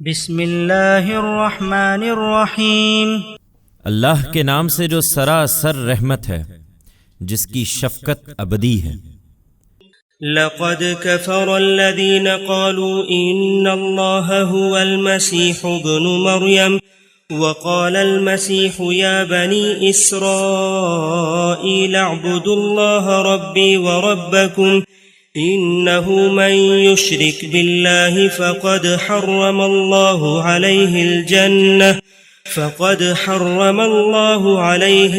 بسم اللہ الرحمن الرحیم۔ اللہ کے نام سے جو سراسر رحمت ہے، جس کی شفقت ابدی ہے۔ لقد كفر الذين قالوا إن الله هو المسيح ابن مريم وقال المسيح يا بني إسرائيل اعبدوا الله ربي وربكم إنه من يشرك بالله فقد حرم الله عليه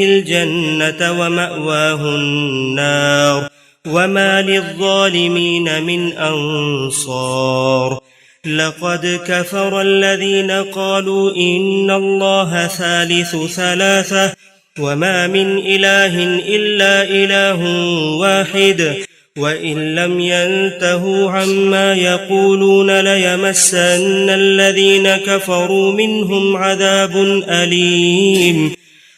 الجنة ومأواه النار وما للظالمين من أنصار لقد كفر الذين قالوا إن الله ثالث ثلاثة وما من إله إلا إله واحد وإن لم ينتهوا عما يقولون ليمسن الذين كفروا منهم عذاب أليم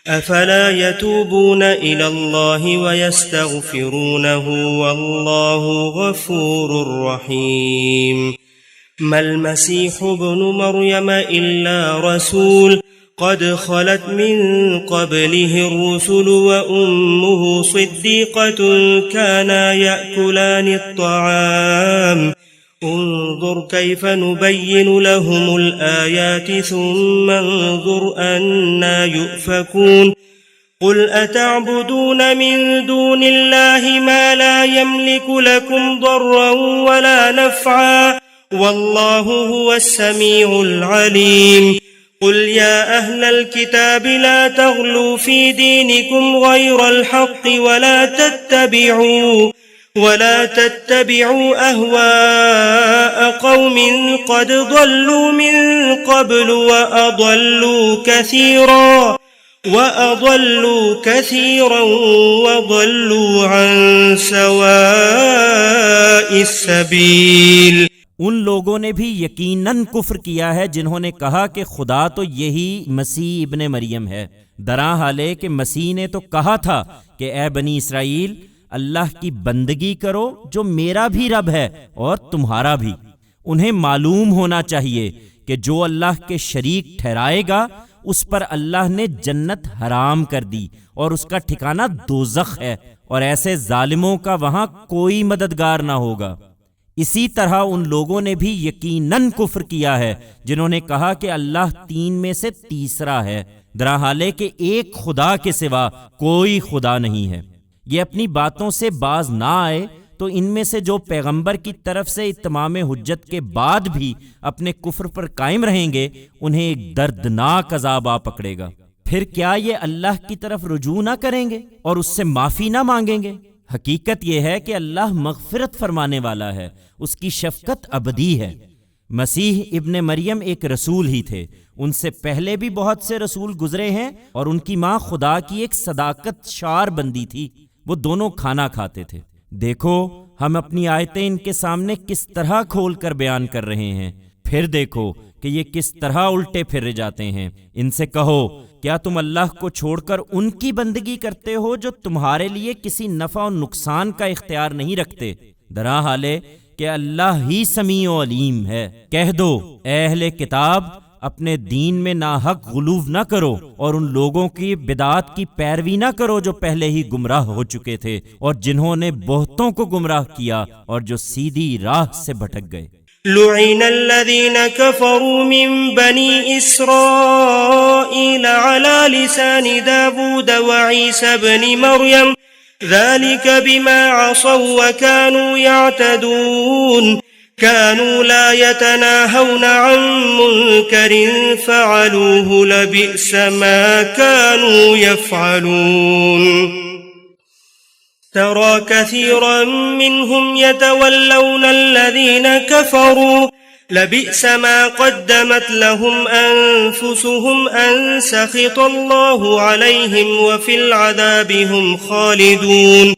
أفلا يتوبون إلى الله ويستغفرونه والله غفور رحيم ما المسيح ابن مريم إلا رسول قد خلت من قبله الرسل وأمه صديقة كانا يأكلان الطعام انظر كيف نبين لهم الآيات ثم انظر أنا يؤفكون قل أتعبدون من دون الله ما لا يملك لكم ضرا ولا نفعا والله هو السميع العليم قل يا أهل الكتاب لا تغلوا في دينكم غير الحق ولا تتبعوا أهواء قوم قد ضلوا من قبل وأضلوا كثيرا وضلوا عن سواء السبيل۔ ان لوگوں نے بھی یقیناً کفر کیا ہے جنہوں نے کہا کہ خدا تو یہی مسیح ابن مریم ہے، درحال حال ہے کہ مسیح نے تو کہا تھا کہ اے بنی اسرائیل اللہ کی بندگی کرو جو میرا بھی رب ہے اور تمہارا بھی۔ انہیں معلوم ہونا چاہیے کہ جو اللہ کے شریک ٹھہرائے گا اس پر اللہ نے جنت حرام کر دی اور اس کا ٹھکانہ دوزخ ہے، اور ایسے ظالموں کا وہاں کوئی مددگار نہ ہوگا۔ اسی طرح ان لوگوں نے بھی یقیناً کفر کیا ہے جنہوں نے کہا کہ اللہ تین میں سے تیسرا ہے، درحال ہے کہ ایک خدا کے سوا کوئی خدا نہیں ہے۔ یہ اپنی باتوں سے باز نہ آئے تو ان میں سے جو پیغمبر کی طرف سے اتمام حجت کے بعد بھی اپنے کفر پر قائم رہیں گے انہیں ایک دردناک عذاب آ پکڑے گا۔ پھر کیا یہ اللہ کی طرف رجوع نہ کریں گے اور اس سے معافی نہ مانگیں گے؟ حقیقت یہ ہے کہ اللہ مغفرت فرمانے والا ہے، اس کی شفقت ابدی ہے۔ مسیح ابن مریم ایک رسول ہی تھے، ان سے پہلے بھی بہت سے رسول گزرے ہیں، اور ان کی ماں خدا کی ایک صداقت شار بندی تھی، وہ دونوں کھانا کھاتے تھے۔ دیکھو ہم اپنی آیتیں ان کے سامنے کس طرح کھول کر بیان کر رہے ہیں، پھر دیکھو کہ یہ کس طرح الٹے پھر جاتے ہیں۔ ان سے کہو کیا تم اللہ کو چھوڑ کر ان کی بندگی کرتے ہو جو تمہارے لیے کسی نفع و نقصان کا اختیار نہیں رکھتے؟ درحال ہے کہ اللہ ہی سمیع و علیم ہے۔ کہہ دو اے اہل کتاب اپنے دین میں ناحق غلو نہ کرو اور ان لوگوں کی بدعات کی پیروی نہ کرو جو پہلے ہی گمراہ ہو چکے تھے اور جنہوں نے بہتوں کو گمراہ کیا اور جو سیدھی راہ سے بھٹک گئے۔ لعن الذين كفروا من بني إسرائيل على لسان داود وعيسى بن مريم ذلك بما عصوا وكانوا يعتدون كانوا لا يتناهون عن منكر فعلوه لبئس ما كانوا يفعلون ترى كثيرا منهم يتولون الذين كفروا لبئس ما قدمت لهم أنفسهم أن سخط الله عليهم وفي العذاب هم خالدون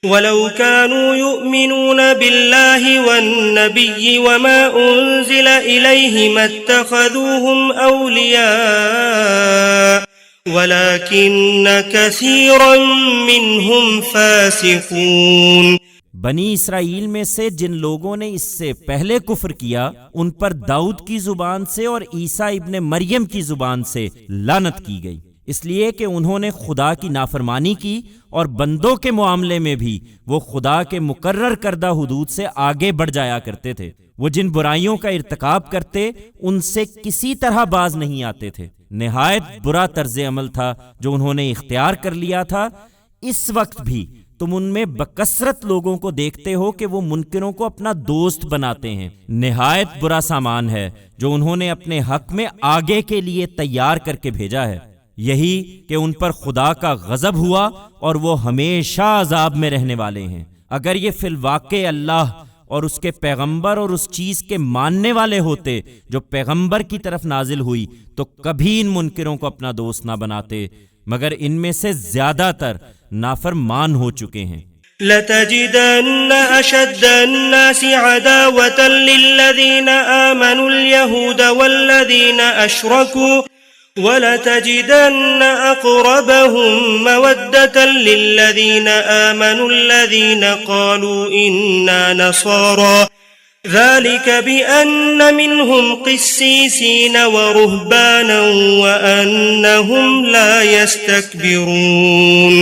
ولو كانوا يؤمنون بالله والنبي وما أنزل إليه ما اتخذوهم أولياء ولكن كثيرا منهم فاسقون۔ بنی اسرائیل میں سے جن لوگوں نے اس سے پہلے کفر کیا ان پر داؤد کی زبان سے اور عیسیٰ ابن مریم کی زبان سے لعنت کی گئی، اس لیے کہ انہوں نے خدا کی نافرمانی کی اور بندوں کے معاملے میں بھی وہ خدا کے مقرر کردہ حدود سے آگے بڑھ جایا کرتے تھے۔ وہ جن برائیوں کا ارتکاب کرتے ان سے کسی طرح باز نہیں آتے تھے۔ نہایت برا طرز عمل تھا جو انہوں نے اختیار کر لیا تھا۔ اس وقت بھی تم ان میں بکثرت لوگوں کو دیکھتے ہو کہ وہ منکروں کو اپنا دوست بناتے ہیں۔ نہایت برا سامان ہے جو انہوں نے اپنے حق میں آگے کے لیے تیار کر کے بھیجا ہے، یہی کہ ان پر خدا کا غضب ہوا اور وہ ہمیشہ عذاب میں رہنے والے ہیں۔ اگر یہ فی الواقع اللہ اور اس کے پیغمبر اور اس چیز کے ماننے والے ہوتے جو پیغمبر کی طرف نازل ہوئی تو کبھی ان منکروں کو اپنا دوست نہ بناتے، مگر ان میں سے زیادہ تر نافرمان ہو چکے ہیں۔ لَتَجِدَنَّ أَشَدَّ النَّاسِ عَدَاوَةً لِلَّذِينَ آمَنُوا الْيَهُودَ وَالَّذِينَ أَشْرَكُوا وَلَتَجِدَنَّ أَقْرَبَهُم مَّوَدَّةً لِلَّذِينَ آمَنُوا الَّذِينَ قَالُوا إِنَّا نَصَارَىٰ ذَلِكَ بِأَنَّ مِنْهُمْ قِسِّيسِينَ وَرُهْبَانًا وَأَنَّهُمْ لَا يَسْتَكْبِرُونَ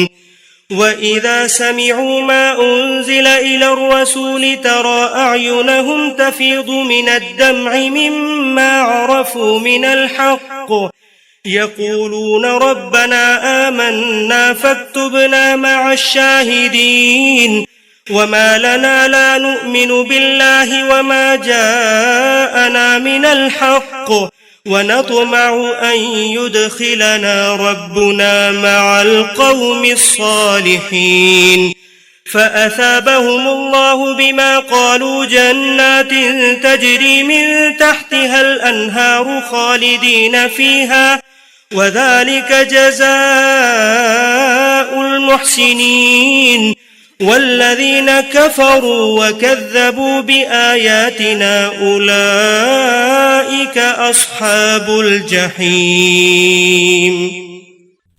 وَإِذَا سَمِعُوا مَا أُنزِلَ إِلَى الرَّسُولِ تَرَىٰ أَعْيُنَهُمْ تَفِيضُ مِنَ الدَّمْعِ مِمَّا عَرَفُوا مِنَ الْحَقِّ يَقُولُونَ رَبَّنَا آمَنَّا فَاكْتُبْنَا مَعَ الشَّاهِدِينَ وَمَا لَنَا لَا نُؤْمِنُ بِاللَّهِ وَمَا جَاءَنَا مِنَ الْحَقِّ وَنَطْمَعُ أَن يُدْخِلَنَا رَبُّنَا مَعَ الْقَوْمِ الصَّالِحِينَ فَأَثَابَهُمُ اللَّهُ بِمَا قَالُوا جَنَّاتٍ تَجْرِي مِن تَحْتِهَا الْأَنْهَارُ خَالِدِينَ فِيهَا وَذَلِكَ جَزَاءُ الْمُحْسِنِينَ وَالَّذِينَ كَفَرُوا وَكَذَّبُوا بِآيَاتِنَا أُولَئِكَ أَصْحَابُ الْجَحِيمِ۔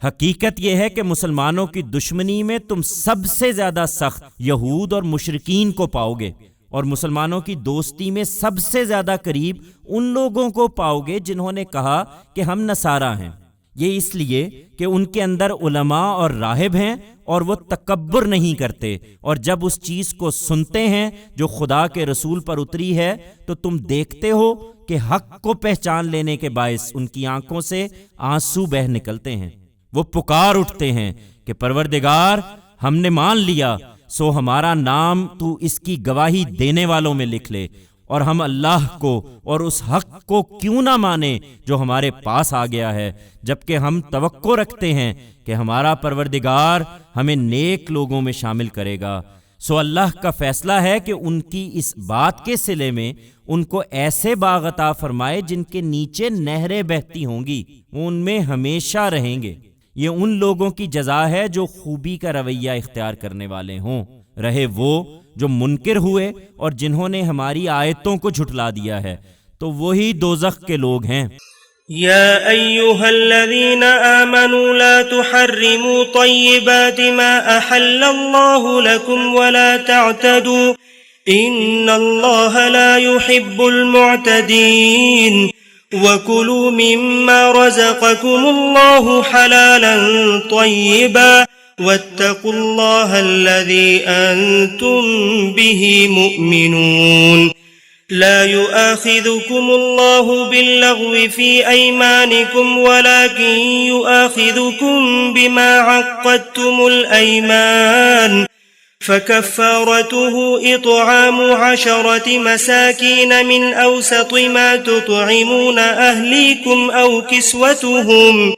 حقیقت یہ ہے کہ مسلمانوں کی دشمنی میں تم سب سے زیادہ سخت یہود اور مشرکین کو پاؤ گے، اور مسلمانوں کی دوستی میں سب سے زیادہ قریب ان لوگوں کو پاؤ گے جنہوں نے کہا کہ ہم نصارہ ہیں۔ یہ اس لیے کہ ان کے اندر علماء اور راہب ہیں اور وہ تکبر نہیں کرتے، اور جب اس چیز کو سنتے ہیں جو خدا کے رسول پر اتری ہے تو تم دیکھتے ہو کہ حق کو پہچان لینے کے باعث ان کی آنکھوں سے آنسو بہہ نکلتے ہیں۔ وہ پکار اٹھتے ہیں کہ پروردگار ہم نے مان لیا، سو ہمارا نام تو اس کی گواہی دینے والوں میں لکھ لے، اور ہم اللہ کو اور اس حق کو کیوں نہ مانیں جو ہمارے پاس آ گیا ہے، جبکہ ہم توقع رکھتے ہیں کہ ہمارا پروردگار ہمیں نیک لوگوں میں شامل کرے گا۔ سو اللہ کا فیصلہ ہے کہ ان کی اس بات کے صلے میں ان کو ایسے باغ عطا فرمائے جن کے نیچے نہریں بہتی ہوں گی، وہ ان میں ہمیشہ رہیں گے۔ یہ ان لوگوں کی جزا ہے جو خوبی کا رویہ اختیار کرنے والے ہوں، رہے وہ جو منکر ہوئے اور جنہوں نے ہماری آیتوں کو جھٹلا دیا ہے، تو وہی دوزخ کے لوگ ہیں۔ يا أيها الذين آمنوا لا تحرموا طيبات ما أحل الله لكم ولا تعتدوا إن الله لا يحب المعتدين وكلوا مما رزقكم الله حلالا طيبا واتقوا الله الذي أنتم به مؤمنون لا يؤاخذكم الله باللغو في أيمانكم ولكن يؤاخذكم بما عقدتم الأيمان فكفارته إطعام 10 مساكين من أوسط ما تطعمون أهليكم أو كسوتهم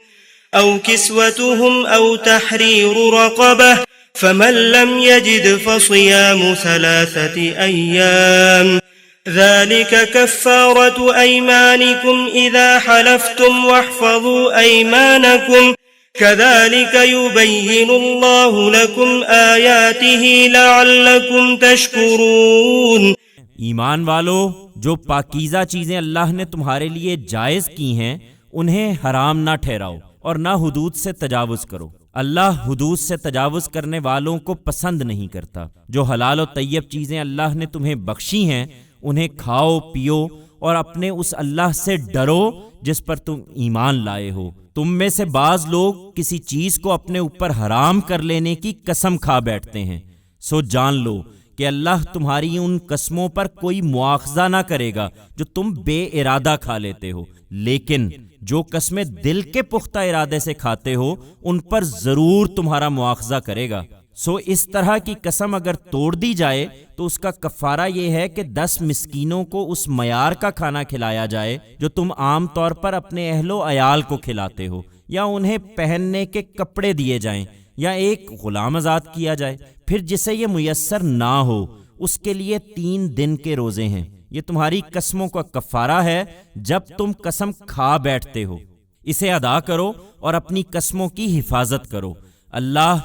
أو تحرير رقبة فمن لم يجد فصيام 3 أيام ذلك كفارة أيمانكم إذا حلفتم واحفظوا أيمانكم كذلك يبين الله لكم آياته لعلكم تشكرون۔ ایمان والو، جو پاکیزہ چیزیں اللہ نے تمہارے لیے جائز کی ہیں انہیں حرام نہ ٹھہراؤ اور نہ حدود سے تجاوز کرو۔ اللہ حدود سے تجاوز کرنے والوں کو پسند نہیں کرتا۔ جو حلال و طیب چیزیں اللہ نے تمہیں بخشی ہیں انہیں کھاؤ پیو اور اپنے اس اللہ سے ڈرو جس پر تم ایمان لائے ہو۔ تم میں سے بعض لوگ کسی چیز کو اپنے اوپر حرام کر لینے کی قسم کھا بیٹھتے ہیں، سو جان لو کہ اللہ تمہاری ان قسموں پر کوئی مواخذہ نہ کرے گا جو تم بے ارادہ کھا لیتے ہو، لیکن جو قسمیں دل کے پختہ ارادے سے کھاتے ہو ان پر ضرور تمہارا مواخذہ کرے گا۔ سو اس طرح کی قسم اگر توڑ دی جائے تو اس کا کفارہ یہ ہے کہ 10 مسکینوں کو اس معیار کا کھانا کھلایا جائے جو تم عام طور پر اپنے اہل و عیال کو کھلاتے ہو، یا انہیں پہننے کے کپڑے دیے جائیں، یا ایک غلام آزاد کیا جائے۔ پھر جسے یہ میسر نہ ہو اس کے لیے 3 دن کے روزے ہیں۔ یہ تمہاری قسموں کا کفارہ ہے جب تم قسم کھا بیٹھتے ہو۔ اسے ادا کرو اور اپنی قسموں کی حفاظت کرو۔ اللہ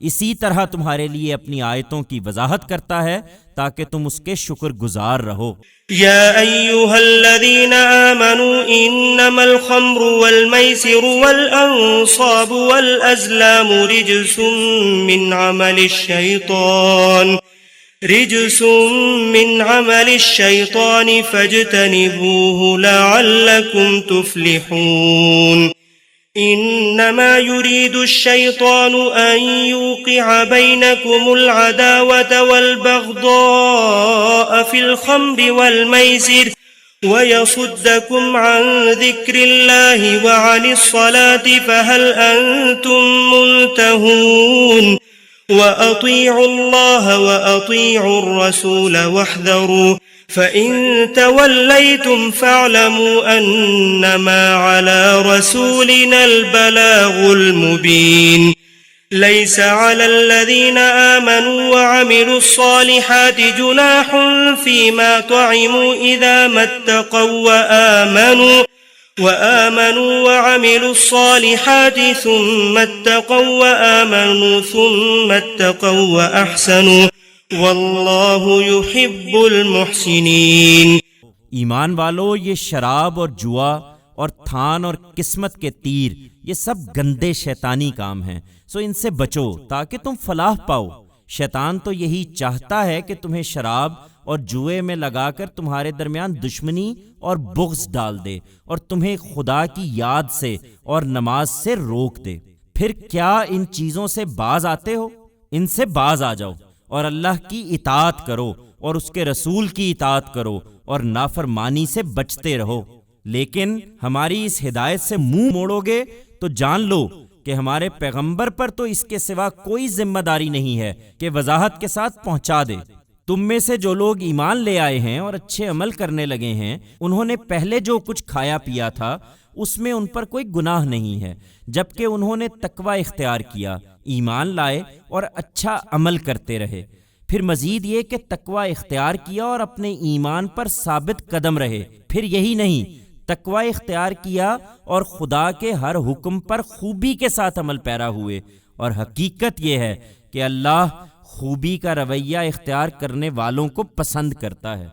اسی طرح تمہارے لیے اپنی آیتوں کی وضاحت کرتا ہے تاکہ تم اس کے شکر گزار رہو۔ يا أيها الذين آمنوا إنما الخمر والميسر والأنصاب والأزلام رجس من عمل الشيطان فاجتنبوه لعلكم تفلحون إنما يريد الشيطان أن يوقع بينكم العداوة والبغضاء في الخمر والميسر ويصدكم عن ذكر الله وعن الصلاة فهل أنتم منتهون وأطيعوا الله وأطيعوا الرسول واحذروا فإن توليتم فاعلموا أنما على رسولنا البلاغ المبين ليس على الذين آمنوا وعملوا الصالحات جناح فيما طعموا إذا ما اتقوا وآمنوا وعملوا الصالحات ثم اتقوا وآمنوا ثم اتقوا وأحسنوا واللہ یحب المحسنین۔ ایمان والو، یہ شراب اور جوا اور تھان اور قسمت کے تیر یہ سب گندے شیطانی کام ہیں، سو ان سے بچو تاکہ تم فلاح پاؤ۔ شیطان تو یہی چاہتا ہے کہ تمہیں شراب اور جوئے میں لگا کر تمہارے درمیان دشمنی اور بغض ڈال دے اور تمہیں خدا کی یاد سے اور نماز سے روک دے۔ پھر کیا ان چیزوں سے باز آتے ہو؟ ان سے باز آ جاؤ اور اللہ کی اطاعت کرو اور اس کے رسول کی اطاعت کرو اور نافرمانی سے بچتے رہو۔ لیکن ہماری اس ہدایت سے منہ موڑو گے تو جان لو کہ ہمارے پیغمبر پر تو اس کے سوا کوئی ذمہ داری نہیں ہے کہ وضاحت کے ساتھ پہنچا دے۔ تم میں سے جو لوگ ایمان لے آئے ہیں اور اچھے عمل کرنے لگے ہیں انہوں نے پہلے جو کچھ کھایا پیا تھا اس میں ان پر کوئی گناہ نہیں ہے، جبکہ انہوں نے تقوی اختیار کیا، ایمان لائے اور اچھا عمل کرتے رہے۔ پھر مزید یہ کہ تقوی اختیار کیا اور اپنے ایمان پر ثابت قدم رہے۔ پھر یہی نہیں، تقوی اختیار کیا اور خدا کے ہر حکم پر خوبی کے ساتھ عمل پیرا ہوئے، اور حقیقت یہ ہے کہ اللہ خوبی کا رویہ اختیار کرنے والوں کو پسند کرتا ہے۔